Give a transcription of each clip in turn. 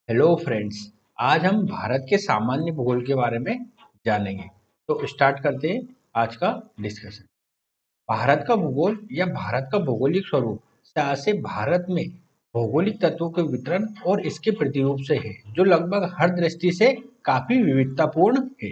Hello friends. आज हम भारत के सामान्य भूगोल के बारे में जानेंगे। तो स्टार्ट करते हैं आज का डिस्कशन। भारत का भूगोल या भारत का भौगोलिक स्वरूप से भारत में भौगोलिक तत्वों के वितरण और इसके प्रतिरूप से है, जो लगभग हर दृष्टि से काफी विविधतापूर्ण है।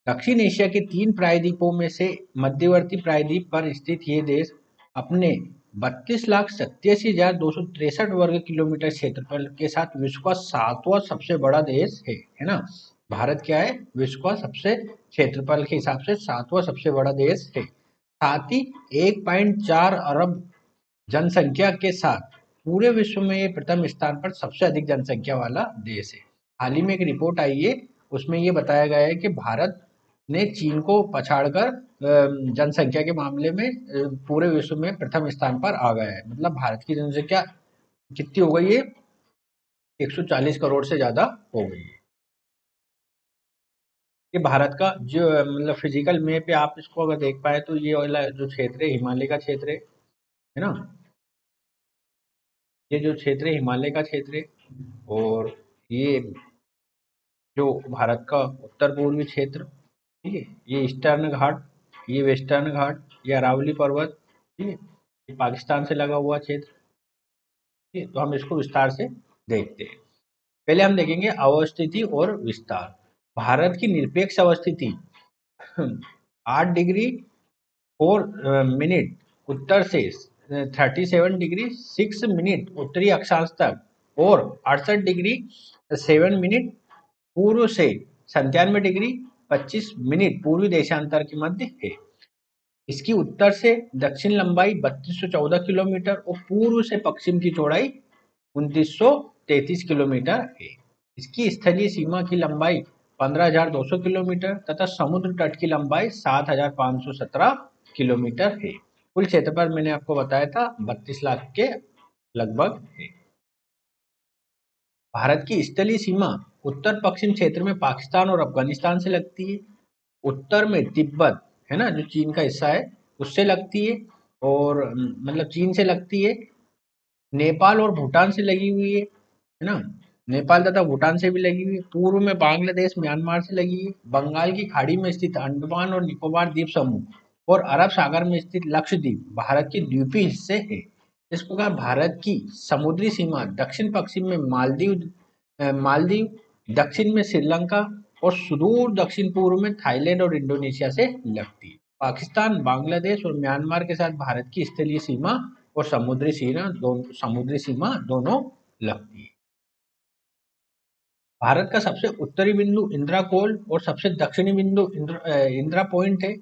दक्षिण एशिया के 3 प्रायद्वीपों में से मध्यवर्ती प्रायद्वीप पर स्थित ये देश अपने 32,87,263 वर्ग किलोमीटर क्षेत्रफल के साथ विश्व का 7वां सबसे बड़ा देश है ना। भारत क्या है? विश्व का सबसे क्षेत्रफल के हिसाब से 7वां सबसे बड़ा देश है। साथ ही 1.4 अरब जनसंख्या के साथ पूरे विश्व में ये प्रथम स्थान पर सबसे अधिक जनसंख्या वाला देश है। हाल ही में एक रिपोर्ट आई है, उसमें ये बताया गया है कि भारत ने चीन को पछाड़कर जनसंख्या के मामले में पूरे विश्व में प्रथम स्थान पर आ गया है। मतलब भारत की जनसंख्या कितनी हो गई है? 140 करोड़ से ज्यादा हो गई है। ये भारत का जो मतलब फिजिकल मैप पे आप इसको अगर देख पाए तो ये वाला जो क्षेत्र है हिमालय का क्षेत्र है ना। ये जो क्षेत्र है हिमालय का क्षेत्र है। और ये जो भारत का उत्तर पूर्वी क्षेत्र, ठीक है, ये ईस्टर्न घाट, ये वेस्टर्न घाट, ये अरावली पर्वत, ठीक है, ये पाकिस्तान से लगा हुआ क्षेत्र। ठीक है, तो हम इसको विस्तार से देखते हैं। पहले हम देखेंगे अवस्थिति और विस्तार। भारत की निरपेक्ष अवस्थिति 8 डिग्री 4 मिनट उत्तर से 37 डिग्री 6 मिनट उत्तरी अक्षांश तक और 68 डिग्री 7 मिनट पूर्व से 97 डिग्री 25 मिनट पूर्वी देशांतर के मध्य है। इसकी उत्तर से दक्षिण लंबाई 3214 किलोमीटर और पूर्व से पश्चिम की चौड़ाई 2933 किलोमीटर है। इसकी स्थलीय सीमा की लंबाई 15,200 किलोमीटर तथा समुद्र तट की लंबाई 7,517 किलोमीटर है। कुल क्षेत्रफल मैंने आपको बताया था 32 लाख के लगभग है। भारत की स्थलीय सीमा उत्तर पश्चिम क्षेत्र में पाकिस्तान और अफगानिस्तान से लगती है। उत्तर में तिब्बत है ना, जो चीन का हिस्सा है, उससे लगती है। और मतलब चीन से लगती है। नेपाल और भूटान से लगी हुई है ना। नेपाल तथा भूटान से भी लगी हुई है। पूर्व में बांग्लादेश म्यांमार से लगी है। बंगाल की खाड़ी में स्थित अंडमान और निकोबार द्वीप समूह और अरब सागर में स्थित लक्षद्वीप भारत के द्वीपीय हिस्से है। इस प्रकार भारत की समुद्री सीमा दक्षिण पश्चिम में मालदीव, दक्षिण में श्रीलंका और सुदूर दक्षिण पूर्व में थाईलैंड और इंडोनेशिया से लगती है। पाकिस्तान, बांग्लादेश और म्यांमार के साथ भारत की स्थलीय सीमा और समुद्री सीमा दोनों लगती है। भारत का सबसे उत्तरी बिंदु इंदिरा कोल और सबसे दक्षिणी बिंदु इंदिरा पॉइंट है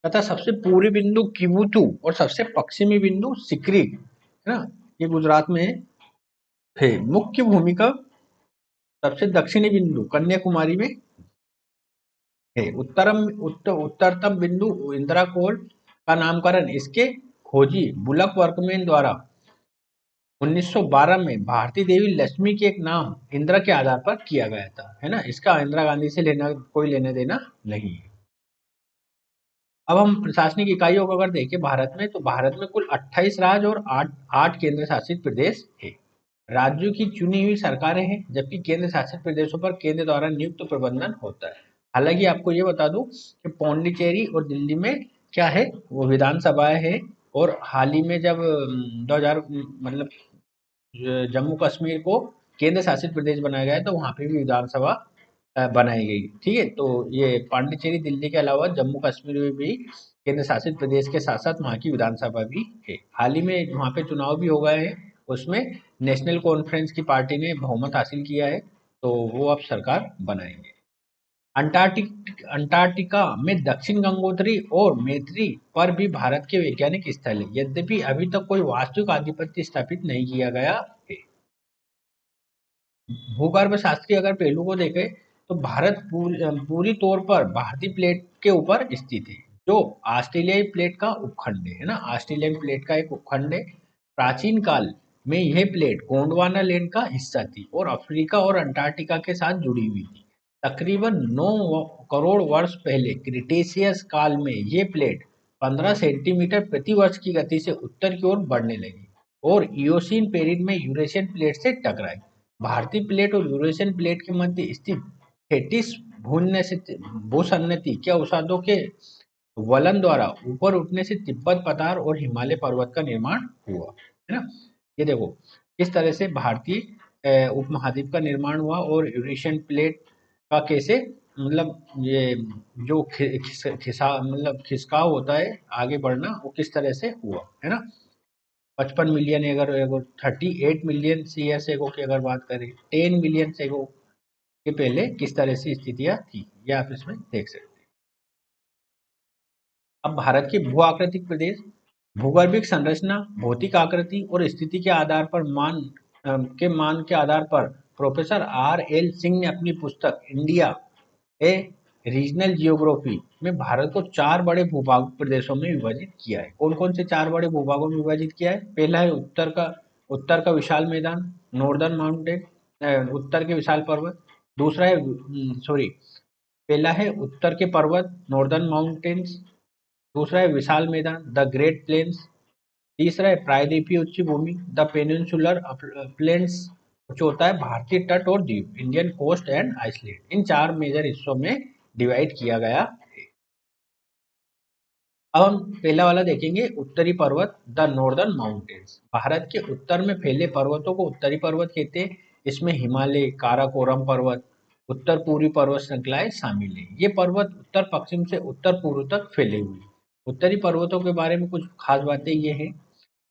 तथा सबसे पूर्वी बिंदु किबुतु और सबसे पश्चिमी बिंदु सिकरी है ना, ये गुजरात में है। मुख्य भूमिका सबसे दक्षिणी बिंदु कन्याकुमारी में है। उत्तरतम बिंदु इंदिरा कोल का नामकरण इसके खोजी बुलक वर्कमैन द्वारा 1912 में भारती देवी लक्ष्मी के एक नाम इंदिरा के आधार पर किया गया था, है ना। इसका इंदिरा गांधी से कोई लेना देना नहीं है। अब हम प्रशासनिक इकाइयों को अगर देखें भारत में, तो भारत में कुल 28 राज्य और 8 केंद्र शासित प्रदेश है। राज्यों की चुनी हुई सरकारें हैं, जबकि केंद्र शासित प्रदेशों पर केंद्र द्वारा नियुक्त प्रबंधन होता है। हालांकि आपको ये बता दूं कि पौंडीचेरी और दिल्ली में क्या है, वो विधानसभाएं हैं। और हाल ही में जब 2000 मतलब जम्मू कश्मीर को केंद्र शासित प्रदेश बनाया गया है, तो वहाँ पे भी विधानसभा बनाई गई। ठीक है, तो ये पांडिचेरी दिल्ली के अलावा जम्मू कश्मीर में भी केंद्र शासित प्रदेश के साथ साथ वहाँ की विधानसभा भी है। हाल ही में वहाँ पे चुनाव भी हो गए हैं, उसमें नेशनल कॉन्फ्रेंस की पार्टी ने बहुमत हासिल किया है, तो वो अब सरकार बनाएंगे। अंटार्कटिका में दक्षिण गंगोत्री और मैत्री पर भी भारत के वैज्ञानिक स्थल है, यद्यपि अभी तक कोई वास्तविक आधिपत्य स्थापित नहीं किया गया है। भूगर्भ शास्त्रीय अगर पहलू को देखें, तो भारत पूरी तौर पर भारतीय प्लेट के ऊपर स्थित है, जो ऑस्ट्रेलियाई प्लेट का उपखंड है ना। ऑस्ट्रेलियन प्लेट का एक उपखंड है। प्राचीन काल में यह प्लेट गोंडवाना लैंड का हिस्सा थी और अफ्रीका और अंटार्कटिका के साथ जुड़ी हुई थी। तकरीबन 9 करोड़ वर्ष पहले क्रिटेशियस काल में ये प्लेट 15 सेंटीमीटर प्रति वर्ष की गति से उत्तर की ओर बढ़ने लगी और इयोसीन पेरिड में यूरेशियन प्लेट से टकराई। भारतीय प्लेट और यूरेशियन प्लेट के मध्य स्थित थेटिस भूसन्नति के अवसादों के वलन द्वारा ऊपर उठने से तिब्बत पठार और हिमालय पर्वत का निर्माण हुआ, है ना। ये देखो किस तरह से भारतीय उपमहाद्वीप का निर्माण हुआ और यूरेशियन प्लेट का कैसे, मतलब ये जो मतलब खिसकाव होता है आगे बढ़ना, वो किस तरह से हुआ, है ना। 55 मिलियन, अगर 38 मिलियन ईयर्स एगो की अगर बात करें, 10 मिलियन एगो के पहले किस तरह से स्थितियां थी, ये आप इसमें देख सकते हैं। अब भारत के भू आकृतिक प्रदेश, भूगर्भिक संरचना, भौतिक आकृति और स्थिति के आधार पर मान के आधार पर प्रोफेसर R.L. सिंह ने अपनी पुस्तक इंडिया ए रीजनल जियोग्राफी में भारत को 4 बड़े भूभाग प्रदेशों में विभाजित किया है। कौन कौन से 4 बड़े भूभागों में विभाजित किया है? पहला है उत्तर का विशाल मैदान, नॉर्दर्न माउंटेन, उत्तर के विशाल पर्वत। दूसरा है पहला है उत्तर के पर्वत, नॉर्दर्न माउंटेन्स। दूसरा है विशाल मैदान, द ग्रेट प्लेन्स। तीसरा है प्रायद्वीपीय उच्च भूमि, द पेनिनसुलर प्लेन्स। चौथा है भारतीय तट और द्वीप, इंडियन कोस्ट एंड आइसलैंड। इन 4 मेजर हिस्सों में डिवाइड किया गया। अब हम पहला वाला देखेंगे, उत्तरी पर्वत, द नॉर्दर्न माउंटेन्स। भारत के उत्तर में फैले पर्वतों को उत्तरी पर्वत कहते हैं। इसमें हिमालय, काराकोरम पर्वत, उत्तर पूर्वी पर्वत श्रृंखलाएं शामिल हैं। ये पर्वत उत्तर पश्चिम से उत्तर पूर्व तक फैले हुए हैं। उत्तरी पर्वतों के बारे में कुछ खास बातें ये हैं,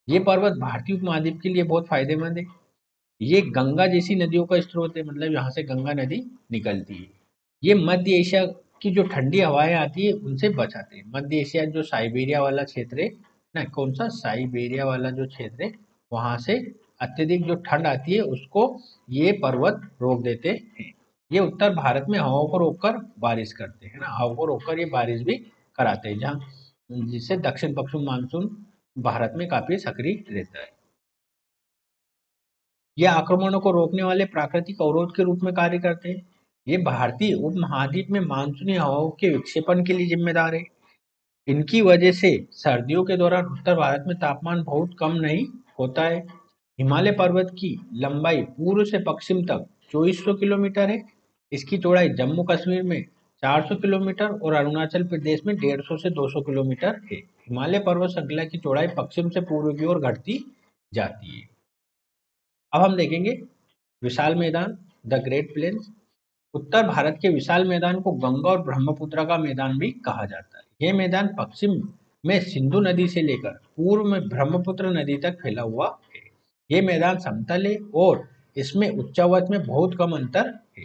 ये पर्वत भारतीय उपमहाद्वीप के लिए बहुत फायदेमंद है। ये गंगा जैसी नदियों का स्रोत है, मतलब यहाँ से गंगा नदी निकलती है। ये मध्य एशिया की जो ठंडी हवाएं आती है उनसे बचाते हैं। मध्य एशिया जो साइबेरिया वाला क्षेत्र है ना, कौन सा साइबेरिया वाला जो क्षेत्र है, वहां से अत्यधिक जो ठंड आती है उसको ये पर्वत रोक देते हैं। ये उत्तर भारत में हवाओं को रोककर बारिश करते हैं ना, हवाओं को रोककर ये बारिश भी कराते हैं, जहाँ जिससे दक्षिण पश्चिम मानसून भारत में काफी सक्रिय रहता है। ये आक्रमणों को रोकने वाले प्राकृतिक अवरोध के रूप में कार्य करते हैं। ये भारतीय उपमहाद्वीप में मानसूनी हवाओं के विक्षेपण के लिए जिम्मेदार है। इनकी वजह से सर्दियों के दौरान उत्तर भारत में तापमान बहुत कम नहीं होता है। हिमालय पर्वत की लंबाई पूर्व से पश्चिम तक 2400 किलोमीटर है। इसकी चौड़ाई जम्मू कश्मीर में 400 किलोमीटर और अरुणाचल प्रदेश में 150 से 200 किलोमीटर है। हिमालय पर्वत श्रृंखला की चौड़ाई पश्चिम से पूर्व की ओर घटती जाती है। अब हम देखेंगे विशाल मैदान, द ग्रेट प्लेन्स। उत्तर भारत के विशाल मैदान को गंगा और ब्रह्मपुत्र का मैदान भी कहा जाता है। यह मैदान पश्चिम में सिंधु नदी से लेकर पूर्व में ब्रह्मपुत्र नदी तक फैला हुआ है। ये मैदान समतल है और इसमें उच्चावच में बहुत कम अंतर है।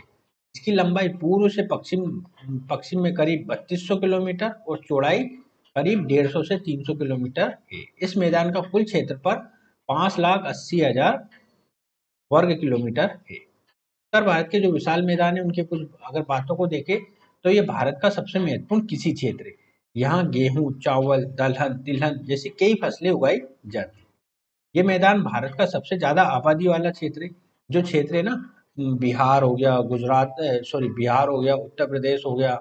इसकी लंबाई पूर्व से पश्चिम पश्चिम में करीब 3200 किलोमीटर और चौड़ाई करीब 150 से 300 किलोमीटर है। इस मैदान का कुल क्षेत्रफल 5,80,000 वर्ग किलोमीटर है। उत्तर भारत के जो विशाल मैदान है उनके कुछ अगर बातों को देखें तो ये भारत का सबसे महत्वपूर्ण कृषि क्षेत्र है। यहाँ गेहूं, चावल, दलहन, तिलहन जैसी कई फसलें उगाई जाती है। ये मैदान भारत का सबसे ज्यादा आबादी वाला क्षेत्र है। जो क्षेत्र है ना, बिहार हो गया, बिहार हो गया, उत्तर प्रदेश हो गया,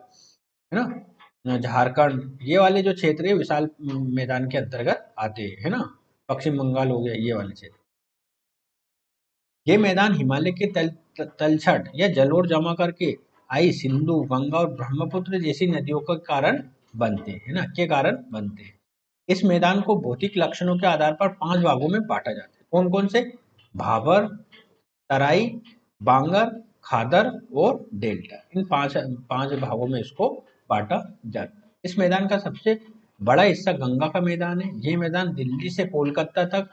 है ना, झारखंड, ये वाले जो क्षेत्र है विशाल मैदान के अंतर्गत आते हैं, है ना। पश्चिम बंगाल हो गया, ये वाले क्षेत्र। ये मैदान हिमालय के तलछट या जलोढ़ जमा करके आई सिंधु, गंगा और ब्रह्मपुत्र जैसी नदियों के कारण बनते हैं ना, के कारण बनते हैं। इस मैदान को भौतिक लक्षणों के आधार पर 5 भागों में बांटा जाता है। कौन कौन से? भाबर, तराई, बांगर, खादर और डेल्टा। इन पांच पांच भागों में इसको बांटा जाता है। इस मैदान का सबसे बड़ा हिस्सा गंगा का मैदान है। ये मैदान दिल्ली से कोलकाता तक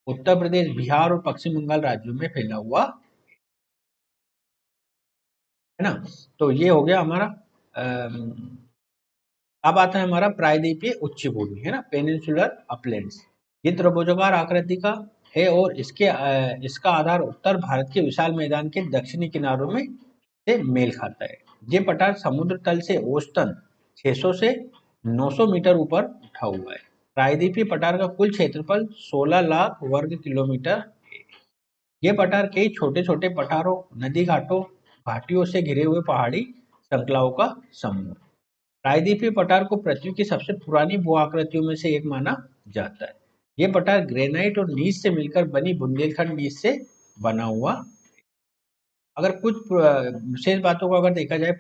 उत्तर प्रदेश, बिहार और पश्चिम बंगाल राज्यों में फैला हुआ है ना। तो ये हो गया हमारा। अब आता है हमारा प्रायद्वीपीय उच्च भूमि, है ना, पेनिनसुलर अपलैंड्स। ये त्रिभुजाकार आकृति का है और इसका आधार उत्तर भारत के विशाल मैदान के दक्षिणी किनारों में से मेल खाता है। ये पठार समुद्र तल से औसतन 600 से 900 मीटर ऊपर उठा हुआ है। प्रायद्वीपीय पठार का कुल क्षेत्रफल 16 लाख वर्ग किलोमीटर है। ये पठार कई छोटे छोटे पठारों, नदी घाटियों से घिरे हुए पहाड़ी श्रृंखलाओं का समूह। प्रायद्वीपीय पठार को पृथ्वी की सबसे पुरानी भू आकृतियों में से एक माना जाता है। ये पठार ग्रेनाइट और नीच से मिलकर बनी बुंदेलखंड नीच से बना हुआ। अगर कुछ विशेष बातों को अगर देखा जाए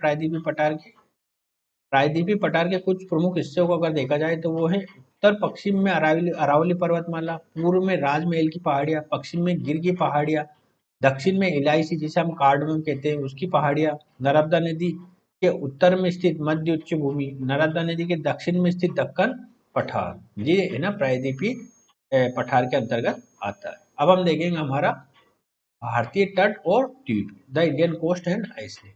प्रायद्वीपीय पठार के कुछ प्रमुख हिस्सों को अगर देखा जाए तो वो है उत्तर पश्चिम में अरावली अरावली पर्वतमाला, पूर्व में राजमहल की पहाड़ियाँ, पश्चिम में गिर की पहाड़ियाँ, दक्षिण में इलायची जिसे हम कार्डमम कहते हैं उसकी पहाड़ियाँ, नर्मदा नदी के उत्तर में स्थित मध्य उच्च भूमि, नर्मदा नदी के दक्षिण में स्थित दक्कन पठार, ये है ना प्रायद्वीपीय पठार के अंतर्गत आता है। अब हम देखेंगे हमारा भारतीय तट और द्वीप, the Indian coast and island.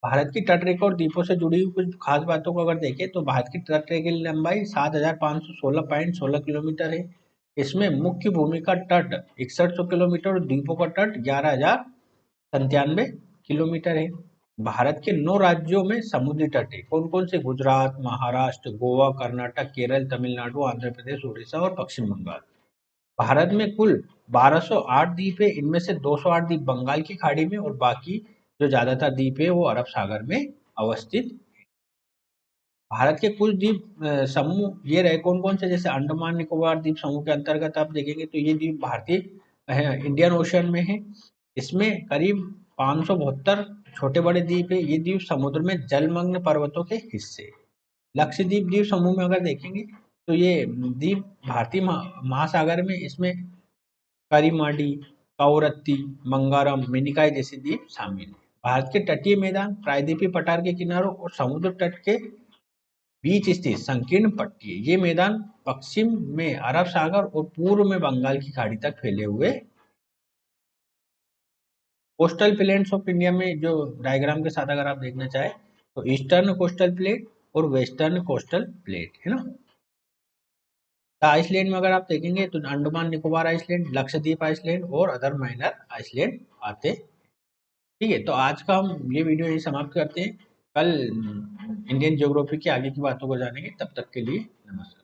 भारत की तट रेखा और द्वीपों से जुड़ी हुई कुछ खास बातों को अगर देखें तो भारत की तट रेखा की लंबाई 7,516.16 किलोमीटर है। इसमें मुख्य भूमि का तट 6100 किलोमीटर और द्वीपों का तट 11,097 किलोमीटर है। भारत के 9 राज्यों में समुद्री तट है। कौन कौन से? गुजरात, महाराष्ट्र, गोवा, कर्नाटक, केरल, तमिलनाडु, आंध्र प्रदेश, उड़ीसा और पश्चिम बंगाल। भारत में कुल 1208 द्वीप है, इनमें से 208 द्वीप बंगाल की खाड़ी में और बाकी जो ज्यादातर द्वीप है वो अरब सागर में अवस्थित। भारत के कुछ द्वीप समूह ये रहे कौन कौन से? जैसे अंडमान निकोबार द्वीप समूह के अंतर्गत आप देखेंगे तो ये द्वीप भारतीय इंडियन ओशन में है। इसमें करीब 572 छोटे बड़े द्वीप है। ये द्वीप समुद्र में जलमग्न पर्वतों के हिस्से। लक्षद्वीप द्वीप समूह में अगर देखेंगे तो ये द्वीप भारतीय महासागर में, इसमें करीमाडी, कवरत्ती, मंगारम, मिनिकॉय जैसे द्वीप शामिल हैं। भारत के तटीय मैदान प्रायद्वीपीय पठार के किनारों और समुद्र तट के बीच स्थित संकीर्ण पट्टी है। ये मैदान पश्चिम में अरब सागर और पूर्व में बंगाल की खाड़ी तक फैले हुए। कोस्टल प्लेन्स ऑफ इंडिया में जो डायग्राम के साथ अगर आप देखना चाहें तो ईस्टर्न कोस्टल प्लेट और वेस्टर्न कोस्टल प्लेट है ना। आइसलैंड में अगर आप देखेंगे तो अंडमान निकोबार आइसलैंड, लक्षद्वीप आइसलैंड और अदर माइनर आइसलैंड आते हैं। ठीक है, तो आज का हम ये वीडियो यही समाप्त करते हैं। कल इंडियन ज्योग्राफी की आगे की बातों को जानेंगे। तब तक के लिए नमस्कार।